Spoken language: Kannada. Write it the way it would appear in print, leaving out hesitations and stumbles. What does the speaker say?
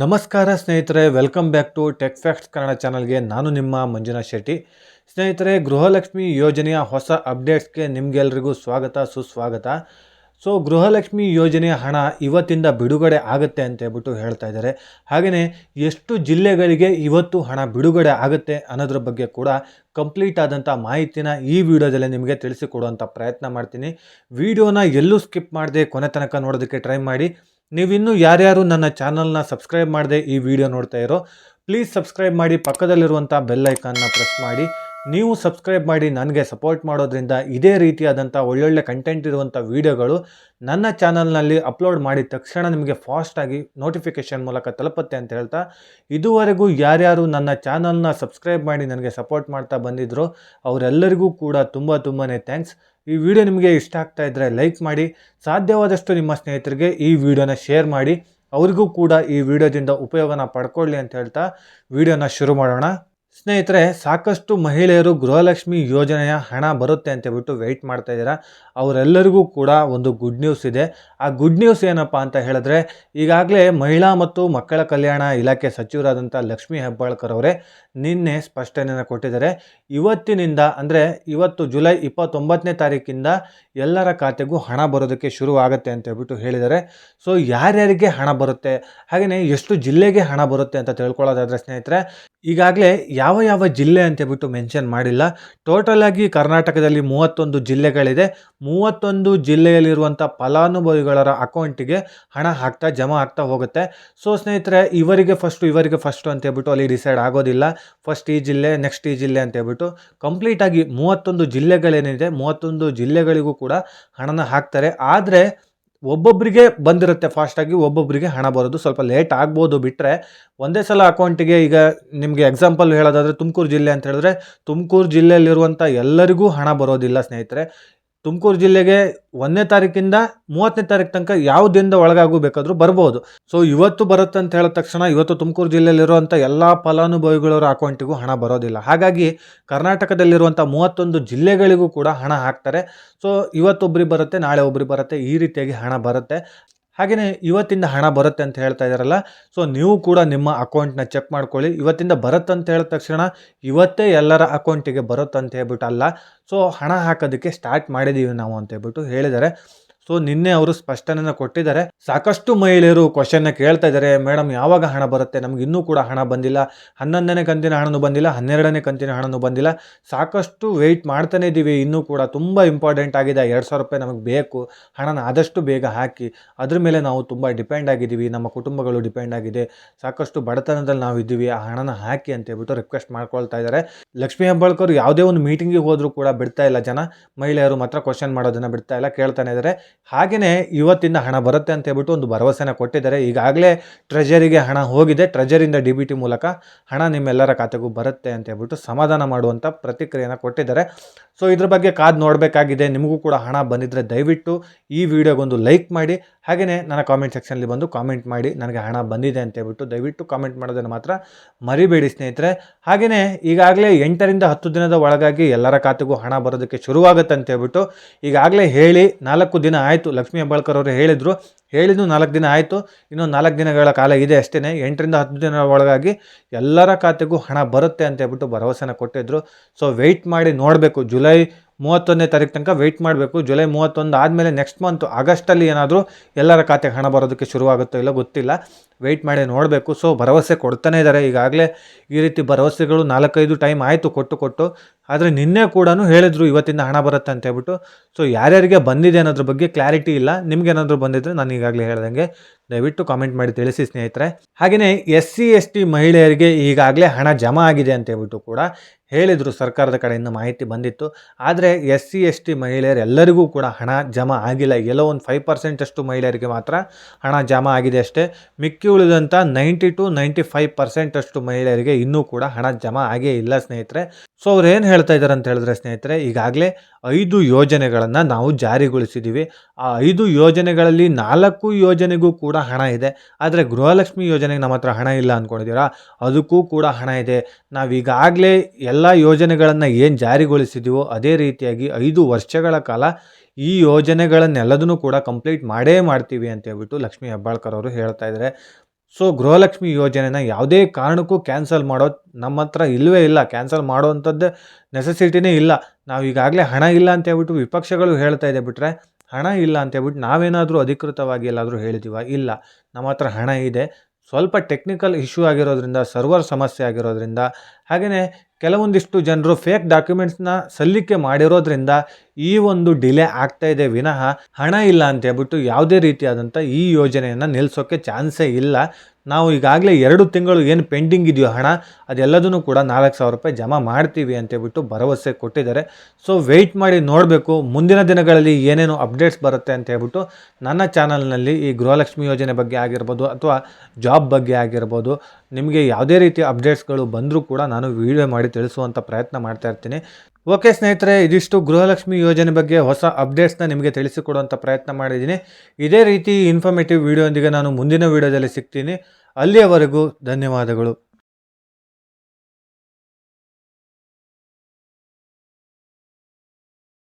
ನಮಸ್ಕಾರ ಸ್ನೇಹಿತರೆ, welcome back to tech facts Kannada ಚಾನಲ್ಗೆ. ನಾನು ನಿಮ್ಮ ಮಂಜುನಾಥ್ ಶೆಟ್ಟಿ. ಸ್ನೇಹಿತರೆ, ಗೃಹಲಕ್ಷ್ಮಿ ಯೋಜನೆಯ ಹೊಸ ಅಪ್ಡೇಟ್ಸ್ಗೆ ನಿಮಗೆಲ್ರಿಗೂ ಸ್ವಾಗತ ಸುಸ್ವಾಗತ. ಗೃಹಲಕ್ಷ್ಮಿ ಯೋಜನೆಯ ಹಣ ಇವತ್ತಿಂದ ಬಿಡುಗಡೆ ಆಗುತ್ತೆ ಅಂತ ಹೇಳ್ಬಿಟ್ಟು ಹೇಳ್ತಾ ಇದ್ದಾರೆ. ಹಾಗೆಯೇ ಎಷ್ಟು ಜಿಲ್ಲೆಗಳಿಗೆ ಇವತ್ತು ಹಣ ಬಿಡುಗಡೆ ಆಗುತ್ತೆ ಅನ್ನೋದ್ರ ಬಗ್ಗೆ ಕೂಡ ಕಂಪ್ಲೀಟ್ ಆದಂಥ ಮಾಹಿತಿನ ಈ ವಿಡಿಯೋದಲ್ಲಿ ನಿಮಗೆ ತಿಳಿಸಿಕೊಡುವಂಥ ಪ್ರಯತ್ನ ಮಾಡ್ತೀನಿ. ವಿಡಿಯೋನ ಎಲ್ಲೂ ಸ್ಕಿಪ್ ಮಾಡದೆ ಕೊನೆ ತನಕ ನೋಡೋದಕ್ಕೆ ಟ್ರೈ ಮಾಡಿ. ನೀವಿನ್ನೂ ಯಾರ್ಯಾರು ನನ್ನ ಚಾನಲ್ನ ಸಬ್ಸ್ಕ್ರೈಬ್ ಮಾಡದೆ ಈ ವಿಡಿಯೋ ನೋಡ್ತಾ ಇರೋ, ಪ್ಲೀಸ್ ಸಬ್ಸ್ಕ್ರೈಬ್ ಮಾಡಿ, ಪಕ್ಕದಲ್ಲಿರುವಂಥ ಬೆಲ್ ಐಕಾನ್ನ ಪ್ರೆಸ್ ಮಾಡಿ. ನೀವು ಸಬ್ಸ್ಕ್ರೈಬ್ ಮಾಡಿ ನನಗೆ ಸಪೋರ್ಟ್ ಮಾಡೋದ್ರಿಂದ ಇದೇ ರೀತಿಯಾದಂಥ ಒಳ್ಳೊಳ್ಳೆ ಕಂಟೆಂಟ್ ಇರುವಂಥ ವಿಡಿಯೋಗಳು ನನ್ನ ಚಾನಲ್ನಲ್ಲಿ ಅಪ್ಲೋಡ್ ಮಾಡಿದ ತಕ್ಷಣ ನಿಮಗೆ ಫಾಸ್ಟಾಗಿ ನೋಟಿಫಿಕೇಷನ್ ಮೂಲಕ ತಲುಪುತ್ತೆ ಅಂತ ಹೇಳ್ತಾ, ಇದುವರೆಗೂ ಯಾರ್ಯಾರು ನನ್ನ ಚಾನಲ್ನ ಸಬ್ಸ್ಕ್ರೈಬ್ ಮಾಡಿ ನನಗೆ ಸಪೋರ್ಟ್ ಮಾಡ್ತಾ ಬಂದಿದ್ರು ಅವರೆಲ್ಲರಿಗೂ ಕೂಡ ತುಂಬಾ ಥ್ಯಾಂಕ್ಸ್. ಈ ವಿಡಿಯೋ ನಿಮಗೆ ಇಷ್ಟ ಆಗ್ತಾ ಇದ್ದರೆ ಲೈಕ್ ಮಾಡಿ, ಸಾಧ್ಯವಾದಷ್ಟು ನಿಮ್ಮ ಸ್ನೇಹಿತರಿಗೆ ಈ ವಿಡಿಯೋನ ಶೇರ್ ಮಾಡಿ, ಅವರಿಗೂ ಕೂಡ ಈ ವಿಡಿಯೋದಿಂದ ಉಪಯೋಗನ ಪಡ್ಕೊಳ್ಳಿ ಅಂತ ಹೇಳ್ತಾ ವಿಡಿಯೋನ ಶುರು ಮಾಡೋಣ. ಸ್ನೇಹಿತರೆ, ಸಾಕಷ್ಟು ಮಹಿಳೆಯರು ಗೃಹಲಕ್ಷ್ಮಿ ಯೋಜನೆಯ ಹಣ ಬರುತ್ತೆ ಅಂತ ಹೇಳ್ಬಿಟ್ಟು ವೆಯ್ಟ್ ಮಾಡ್ತಾ ಇದ್ದೀರಾ. ಅವರೆಲ್ಲರಿಗೂ ಕೂಡ ಒಂದು ಗುಡ್ ನ್ಯೂಸ್ ಇದೆ. ಆ ಗುಡ್ ನ್ಯೂಸ್ ಏನಪ್ಪ ಅಂತ ಹೇಳಿದ್ರೆ, ಈಗಾಗಲೇ ಮಹಿಳಾ ಮತ್ತು ಮಕ್ಕಳ ಕಲ್ಯಾಣ ಇಲಾಖೆ ಸಚಿವರಾದಂಥ ಲಕ್ಷ್ಮೀ ಹೆಬ್ಬಾಳ್ಕರ್ ಅವರೇ ನಿನ್ನೆ ಸ್ಪಷ್ಟನೆಯನ್ನು ಕೊಟ್ಟಿದ್ದಾರೆ. ಇವತ್ತಿನಿಂದ ಅಂದರೆ ಇವತ್ತು ಜುಲೈ 29ನೇ ತಾರೀಕಿಂದ ಎಲ್ಲರ ಖಾತೆಗೂ ಹಣ ಬರೋದಕ್ಕೆ ಶುರು ಆಗುತ್ತೆ ಅಂತ ಹೇಳ್ಬಿಟ್ಟು ಹೇಳಿದ್ದಾರೆ. ಯಾರ್ಯಾರಿಗೆ ಹಣ ಬರುತ್ತೆ, ಹಾಗೆಯೇ ಎಷ್ಟು ಜಿಲ್ಲೆಗೆ ಹಣ ಬರುತ್ತೆ ಅಂತ ತಿಳ್ಕೊಳ್ಳೋದಾದರೆ ಸ್ನೇಹಿತರೆ, ಈಗಾಗಲೇ ಯಾವ ಜಿಲ್ಲೆ ಅಂತ ಹೇಳ್ಬಿಟ್ಟು ಮೆನ್ಷನ್ ಮಾಡಿಲ್ಲ. ಟೋಟಲ್ ಆಗಿ ಕರ್ನಾಟಕದಲ್ಲಿ 31 ಜಿಲ್ಲೆಗಳಿದೆ. 31 ಜಿಲ್ಲೆಯಲ್ಲಿರುವಂಥ ಫಲಾನುಭವಿಗಳ ಅಕೌಂಟಿಗೆ ಹಣ ಜಮಾ ಆಗ್ತಾ ಹೋಗುತ್ತೆ. ಸ್ನೇಹಿತರೆ, ಇವರಿಗೆ ಫಸ್ಟು ಅಂತ ಹೇಳ್ಬಿಟ್ಟು ಅಲ್ಲಿ ಡಿಸೈಡ್ ಆಗೋದಿಲ್ಲ. ಫಸ್ಟ್ ಈ ಜಿಲ್ಲೆ, ನೆಕ್ಸ್ಟ್ ಈ ಜಿಲ್ಲೆ ಅಂತ ಹೇಳ್ಬಿಟ್ಟು ಕಂಪ್ಲೀಟಾಗಿ 31 ಜಿಲ್ಲೆಗಳೇನಿದೆ 31 ಜಿಲ್ಲೆಗಳಿಗೂ ಕೂಡ ಹಣನ ಹಾಕ್ತಾರೆ. ಆದರೆ ಒಬ್ಬೊಬ್ಬರಿಗೆ ಬಂದಿರುತ್ತೆ ಫಾಸ್ಟಾಗಿ, ಒಬ್ಬೊಬ್ಬರಿಗೆ ಹಣ ಬರೋದು ಸ್ವಲ್ಪ ಲೇಟ್ ಆಗ್ಬೋದು. ಬಿಟ್ಟರೆ ಒಂದೇ ಸಲ ಅಕೌಂಟಿಗೆ, ಈಗ ನಿಮಗೆ ಎಕ್ಸಾಂಪಲ್ ಹೇಳೋದಾದರೆ ತುಮಕೂರು ಜಿಲ್ಲೆ ಅಂತ ಹೇಳಿದ್ರೆ, ತುಮಕೂರು ಜಿಲ್ಲೆಯಲ್ಲಿರುವಂಥ ಎಲ್ಲರಿಗೂ ಹಣ ಬರೋದಿಲ್ಲ ಸ್ನೇಹಿತರೆ. ತುಮಕೂರು ಜಿಲ್ಲೆಗೆ 1ನೇ ತಾರೀಕಿಂದ 30ನೇ ತಾರೀಕು ತನಕ ಯಾವ ದಿನದ ಒಳಗಾಗೂ ಬೇಕಾದರೂ ಬರ್ಬೋದು. ಇವತ್ತು ಬರುತ್ತೆ ಅಂತ ಹೇಳಿದ ತಕ್ಷಣ ಇವತ್ತು ತುಮಕೂರು ಜಿಲ್ಲೆಯಲ್ಲಿರುವಂಥ ಎಲ್ಲ ಫಲಾನುಭವಿಗಳವರ ಅಕೌಂಟಿಗೂ ಹಣ ಬರೋದಿಲ್ಲ. ಹಾಗಾಗಿ ಕರ್ನಾಟಕದಲ್ಲಿರುವಂಥ 31 ಜಿಲ್ಲೆಗಳಿಗೂ ಕೂಡ ಹಣ ಹಾಕ್ತಾರೆ. ಇವತ್ತೊಬ್ಬರಿಗೆ ಬರುತ್ತೆ, ನಾಳೆ ಒಬ್ರಿಗೆ ಬರುತ್ತೆ, ಈ ರೀತಿಯಾಗಿ ಹಣ ಬರುತ್ತೆ. ಹಾಗೆಯೇ ಇವತ್ತಿಂದ ಹಣ ಬರುತ್ತೆ ಅಂತ ಹೇಳ್ತಾ ಇದ್ದಾರಲ್ಲ, ನೀವು ಕೂಡ ನಿಮ್ಮ ಅಕೌಂಟ್ನ ಚೆಕ್ ಮಾಡ್ಕೊಳ್ಳಿ. ಇವತ್ತಿಂದ ಬರುತ್ತೆ ಅಂತ ಹೇಳಿದ ತಕ್ಷಣ ಇವತ್ತೇ ಎಲ್ಲರ ಅಕೌಂಟಿಗೆ ಬರುತ್ತೆ ಅಂತ ಹೇಳ್ಬಿಟ್ಟು ಅಲ್ಲ. ಹಣ ಹಾಕೋದಕ್ಕೆ ಸ್ಟಾರ್ಟ್ ಮಾಡಿದ್ದೀವಿ ನಾವು ಅಂತ ಹೇಳ್ಬಿಟ್ಟು ಹೇಳಿದ್ದಾರೆ. ನಿನ್ನೆ ಅವರು ಸ್ಪಷ್ಟನೆಯನ್ನು ಕೊಟ್ಟಿದ್ದಾರೆ. ಸಾಕಷ್ಟು ಮಹಿಳೆಯರು ಕ್ವಶನ್ನ ಕೇಳ್ತಾ ಇದ್ದಾರೆ, ಮೇಡಮ್ ಯಾವಾಗ ಹಣ ಬರುತ್ತೆ, ನಮ್ಗೆ ಇನ್ನೂ ಕೂಡ ಹಣ ಬಂದಿಲ್ಲ, 11ನೇ ಕಂತಿನ ಹಣನೂ ಬಂದಿಲ್ಲ, 12ನೇ ಕಂತಿನ ಹಣನೂ ಬಂದಿಲ್ಲ, ಸಾಕಷ್ಟು ವೆಯ್ಟ್ ಮಾಡ್ತಾನೆ ಇದ್ದೀವಿ, ಇನ್ನೂ ಕೂಡ ತುಂಬ ಇಂಪಾರ್ಟೆಂಟ್ ಆಗಿದೆ, 2,000 ರೂಪಾಯಿ ನಮಗೆ ಬೇಕು, ಹಣನ ಆದಷ್ಟು ಬೇಗ ಹಾಕಿ, ಅದ್ರ ಮೇಲೆ ನಾವು ತುಂಬ ಡಿಪೆಂಡ್ ಆಗಿದ್ದೀವಿ, ನಮ್ಮ ಕುಟುಂಬಗಳು ಡಿಪೆಂಡ್ ಆಗಿದೆ, ಸಾಕಷ್ಟು ಬಡತನದಲ್ಲಿ ನಾವು ಇದ್ದೀವಿ, ಆ ಹಣನ ಹಾಕಿ ಅಂತ ಹೇಳ್ಬಿಟ್ಟು ರಿಕ್ವೆಸ್ಟ್ ಮಾಡ್ಕೊಳ್ತಾ ಇದ್ದಾರೆ. ಲಕ್ಷ್ಮೀ ಹೆಬ್ಬಾಳ್ಕರ್ ಯಾವುದೇ ಒಂದು ಮೀಟಿಂಗಿಗೆ ಹೋದರೂ ಕೂಡ ಬಿಡ್ತಾ ಇಲ್ಲ, ಮಹಿಳೆಯರು ಮಾತ್ರ ಕ್ವಶನ್ ಮಾಡೋದನ್ನು ಬಿಡ್ತಾ ಇಲ್ಲ, ಕೇಳ್ತಾನೆ ಇದ್ದಾರೆ. ಹಾಗೆಯೇ ಇವತ್ತಿಂದ ಹಣ ಬರುತ್ತೆ ಅಂತ ಹೇಳ್ಬಿಟ್ಟು ಒಂದು ಭರವಸೆನ ಕೊಟ್ಟಿದ್ದಾರೆ. ಈಗಾಗಲೇ ಟ್ರೆಜರಿಗೆ ಹಣ ಹೋಗಿದೆ, ಟ್ರೆಜರಿಂದ DBT ಮೂಲಕ ಹಣ ನಿಮ್ಮೆಲ್ಲರ ಖಾತೆಗೂ ಬರುತ್ತೆ ಅಂತ ಹೇಳ್ಬಿಟ್ಟು ಸಮಾಧಾನ ಮಾಡುವಂಥ ಪ್ರತಿಕ್ರಿಯೆಯನ್ನು ಕೊಟ್ಟಿದ್ದಾರೆ. ಇದ್ರ ಬಗ್ಗೆ ಕಾದು ನೋಡಬೇಕಾಗಿದೆ. ನಿಮಗೂ ಕೂಡ ಹಣ ಬಂದಿದ್ದರೆ ದಯವಿಟ್ಟು ಈ ವಿಡಿಯೋಗೊಂದು ಲೈಕ್ ಮಾಡಿ, ಹಾಗೆಯೇ ನನ್ನ ಕಾಮೆಂಟ್ ಸೆಕ್ಷನಲ್ಲಿ ಬಂದು ಕಾಮೆಂಟ್ ಮಾಡಿ, ನನಗೆ ಹಣ ಬಂದಿದೆ ಅಂತ ಹೇಳ್ಬಿಟ್ಟು ದಯವಿಟ್ಟು ಕಾಮೆಂಟ್ ಮಾಡೋದನ್ನು ಮಾತ್ರ ಮರಿಬೇಡಿ ಸ್ನೇಹಿತರೆ. ಹಾಗೆಯೇ ಈಗಾಗಲೇ 8ರಿಂದ 10 ದಿನದ ಒಳಗಾಗಿ ಎಲ್ಲರ ಖಾತೆಗೂ ಹಣ ಬರೋದಕ್ಕೆ ಶುರುವಾಗುತ್ತೆ ಅಂತ ಹೇಳ್ಬಿಟ್ಟು ಈಗಾಗಲೇ ಹೇಳಿ 4 ದಿನ ಆಯಿತು. ಲಕ್ಷ್ಮೀ ಹೆಬ್ಬಾಳ್ಕರ್ ಅವರು ಹೇಳಿದ್ದು 4 ದಿನ ಆಯಿತು, ಇನ್ನೊಂದು 4 ದಿನಗಳ ಕಾಲ ಇದೆ ಅಷ್ಟೇ. 8ರಿಂದ 10 ದಿನದ ಒಳಗಾಗಿ ಎಲ್ಲರ ಖಾತೆಗೂ ಹಣ ಬರುತ್ತೆ ಅಂತ ಹೇಳ್ಬಿಟ್ಟು ಭರವಸೆನ ಕೊಟ್ಟಿದ್ರು. ವೆಯ್ಟ್ ಮಾಡಿ ನೋಡಬೇಕು. ಜುಲೈ 31ನೇ ತಾರೀಕು ತನಕ ವೆಯ್ಟ್ ಮಾಡಬೇಕು. ಜುಲೈ 31 ಆದಮೇಲೆ ನೆಕ್ಸ್ಟ್ ಮಂತ್ ಆಗಸ್ಟಲ್ಲಿ ಏನಾದರೂ ಎಲ್ಲರ ಖಾತೆಗೆ ಹಣ ಬರೋದಕ್ಕೆ ಶುರುವಾಗುತ್ತೋ ಇಲ್ಲ ಗೊತ್ತಿಲ್ಲ, ವೆಯ್ಟ್ ಮಾಡಿ ನೋಡಬೇಕು. ಭರವಸೆ ಕೊಡ್ತಾನೆ ಇದ್ದಾರೆ. ಈಗಾಗಲೇ ಈ ರೀತಿ ಭರವಸೆಗಳು 4-5 ಟೈಮ್ ಆಯಿತು ಕೊಟ್ಟು, ಆದರೆ ನಿನ್ನೆ ಕೂಡ ಹೇಳಿದ್ರು ಇವತ್ತಿಂದ ಹಣ ಬರುತ್ತೆ ಅಂತ ಹೇಳ್ಬಿಟ್ಟು. ಯಾರ್ಯಾರಿಗೆ ಬಂದಿದೆ ಅನ್ನೋದ್ರ ಬಗ್ಗೆ ಕ್ಲಾರಿಟಿ ಇಲ್ಲ. ನಿಮ್ಗೇನಾದರೂ ಬಂದಿದ್ದರೆ ನಾನು ಈಗಾಗಲೇ ಹೇಳ್ದಂಗೆ ದಯವಿಟ್ಟು ಕಾಮೆಂಟ್ ಮಾಡಿ ತಿಳಿಸಿ ಸ್ನೇಹಿತರೆ. ಹಾಗೆಯೇ SC/ST ಮಹಿಳೆಯರಿಗೆ ಈಗಾಗಲೇ ಹಣ ಜಮಾ ಆಗಿದೆ ಅಂತ ಹೇಳ್ಬಿಟ್ಟು ಕೂಡ ಹೇಳಿದರು, ಸರ್ಕಾರದ ಕಡೆಯಿಂದ ಮಾಹಿತಿ ಬಂದಿತ್ತು. ಆದರೆ SC/ST ಮಹಿಳೆಯರೆಲ್ಲರಿಗೂ ಕೂಡ ಹಣ ಜಮಾ ಆಗಿಲ್ಲ. ಎಲ್ಲೋ ಒಂದು 5% ಅಷ್ಟು ಮಹಿಳೆಯರಿಗೆ ಮಾತ್ರ ಹಣ ಜಮಾ ಆಗಿದೆ ಅಷ್ಟೇ. ಮಿಕ್ಕಿ ಉಳಿದಂಥ 90-95% ಅಷ್ಟು ಮಹಿಳೆಯರಿಗೆ ಇನ್ನೂ ಕೂಡ ಹಣ ಜಮಾ ಆಗೇ ಇಲ್ಲ ಸ್ನೇಹಿತರೆ. ಅವ್ರು ಏನು ಹೇಳ್ತಾ ಇದ್ದಾರೆ ಅಂತ ಹೇಳಿದ್ರೆ ಸ್ನೇಹಿತರೆ, ಈಗಾಗಲೇ 5 ಯೋಜನೆಗಳನ್ನು ನಾವು ಜಾರಿಗೊಳಿಸಿದ್ದೀವಿ. ಆ 5 ಯೋಜನೆಗಳಲ್ಲಿ 4 ಯೋಜನೆಗೂ ಕೂಡ ಹಣ ಇದೆ. ಆದರೆ ಗೃಹಲಕ್ಷ್ಮಿ ಯೋಜನೆಗೆ ನಮ್ಮ ಹತ್ರ ಹಣ ಇಲ್ಲ ಅಂದ್ಕೊಂಡಿದ್ದೀರಾ, ಅದಕ್ಕೂ ಕೂಡ ಹಣ ಇದೆ. ನಾವೀಗಾಗಲೇ ಎಲ್ಲ ಯೋಜನೆಗಳನ್ನು ಏನು ಜಾರಿಗೊಳಿಸಿದ್ದೀವೋ ಅದೇ ರೀತಿಯಾಗಿ 5 ವರ್ಷಗಳ ಕಾಲ ಈ ಯೋಜನೆಗಳನ್ನೆಲ್ಲದನ್ನು ಕೂಡ ಕಂಪ್ಲೀಟ್ ಮಾಡೇ ಮಾಡ್ತೀವಿ ಅಂತ ಹೇಳ್ಬಿಟ್ಟು ಲಕ್ಷ್ಮೀ ಹೆಬ್ಬಾಳ್ಕರ್ ಅವರು ಹೇಳ್ತಾ ಇದ್ದಾರೆ. ಸೊ ಗೃಹಲಕ್ಷ್ಮಿ ಯೋಜನೆನ ಯಾವುದೇ ಕಾರಣಕ್ಕೂ ಕ್ಯಾನ್ಸಲ್ ಮಾಡೋದು ನಮ್ಮ ಹತ್ರ ಇಲ್ಲವೇ ಇಲ್ಲ. ಕ್ಯಾನ್ಸಲ್ ಮಾಡೋವಂಥದ್ದೇ ನೆಸೆಸಿಟಿನೇ ಇಲ್ಲ. ನಾವು ಈಗಾಗಲೇ ಹಣ ಇಲ್ಲ ಅಂತ ಹೇಳ್ಬಿಟ್ಟು ವಿಪಕ್ಷಗಳು ಹೇಳ್ತಾ ಇದೆ ಬಿಟ್ಟರೆ, ಹಣ ಇಲ್ಲ ಅಂತ ಹೇಳ್ಬಿಟ್ಟು ನಾವೇನಾದರೂ ಅಧಿಕೃತವಾಗಿ ಎಲ್ಲಾದರೂ ಹೇಳಿದ್ದೀವ? ಇಲ್ಲ. ನಮ್ಮ ಹತ್ರ ಹಣ ಇದೆ. ಸ್ವಲ್ಪ ಟೆಕ್ನಿಕಲ್ ಇಶ್ಯೂ ಆಗಿರೋದ್ರಿಂದ, ಸರ್ವರ್ ಸಮಸ್ಯೆ ಆಗಿರೋದ್ರಿಂದ, ಹಾಗೆಯೇ ಕೆಲವೊಂದಿಷ್ಟು ಜನರು ಫೇಕ್ ಡಾಕ್ಯುಮೆಂಟ್ಸ್ನ ಸಲ್ಲಿಕೆ ಮಾಡಿರೋದ್ರಿಂದ ಈ ಒಂದು ಡಿಲೇ ಆಗ್ತಾ ಇದೆ ವಿನಃ ಹಣ ಇಲ್ಲ ಅಂತ ಹೇಳ್ಬಿಟ್ಟು ಯಾವುದೇ ರೀತಿಯಾದಂಥ ಈ ಯೋಜನೆಯನ್ನು ನಿಲ್ಲಿಸೋಕ್ಕೆ ಚಾನ್ಸೇ ಇಲ್ಲ. ನಾವು ಈಗಾಗಲೇ 2 ತಿಂಗಳು ಏನು ಪೆಂಡಿಂಗ್ ಇದೆಯೋ ಹಣ, ಅದೆಲ್ಲದನ್ನು ಕೂಡ 4,000 ರೂಪಾಯಿ ಜಮಾ ಮಾಡ್ತೀವಿ ಅಂತೇಳ್ಬಿಟ್ಟು ಭರವಸೆ ಕೊಟ್ಟಿದ್ದಾರೆ. ಸೊ ವೆಯ್ಟ್ ಮಾಡಿ ನೋಡಬೇಕು ಮುಂದಿನ ದಿನಗಳಲ್ಲಿ ಏನೇನು ಅಪ್ಡೇಟ್ಸ್ ಬರುತ್ತೆ ಅಂತ ಹೇಳ್ಬಿಟ್ಟು. ನನ್ನ ಚಾನಲ್ನಲ್ಲಿ ಈ ಗೃಹಲಕ್ಷ್ಮಿ ಯೋಜನೆ ಬಗ್ಗೆ ಆಗಿರ್ಬೋದು ಅಥವಾ ಜಾಬ್ ಬಗ್ಗೆ ಆಗಿರ್ಬೋದು, ನಿಮಗೆ ಯಾವುದೇ ರೀತಿಯ ಅಪ್ಡೇಟ್ಸ್ಗಳು ಬಂದರೂ ಕೂಡ ನಾನು ವಿಡಿಯೋ ಮಾಡಿ ತಿಳಿಸುವಂಥ ಪ್ರಯತ್ನ ಮಾಡ್ತಾ ಇರ್ತೀನಿ. ಓಕೆ ಸ್ನೇಹಿತರೆ, ಇದಿಷ್ಟು ಗೃಹಲಕ್ಷ್ಮಿ ಯೋಜನೆ ಬಗ್ಗೆ ಹೊಸ ಅಪ್ಡೇಟ್ಸ್ನ ನಿಮಗೆ ತಿಳಿಸಿಕೊಡುವಂಥ ಪ್ರಯತ್ನ ಮಾಡಿದ್ದೀನಿ. ಇದೇ ರೀತಿ ಇನ್ಫಾರ್ಮೇಟಿವ್ ವಿಡಿಯೋದೊಂದಿಗೆ ನಾನು ಮುಂದಿನ ವಿಡಿಯೋದಲ್ಲಿ ಸಿಗ್ತೀನಿ. ಅಲ್ಲಿಯವರೆಗೂ ಧನ್ಯವಾದಗಳು.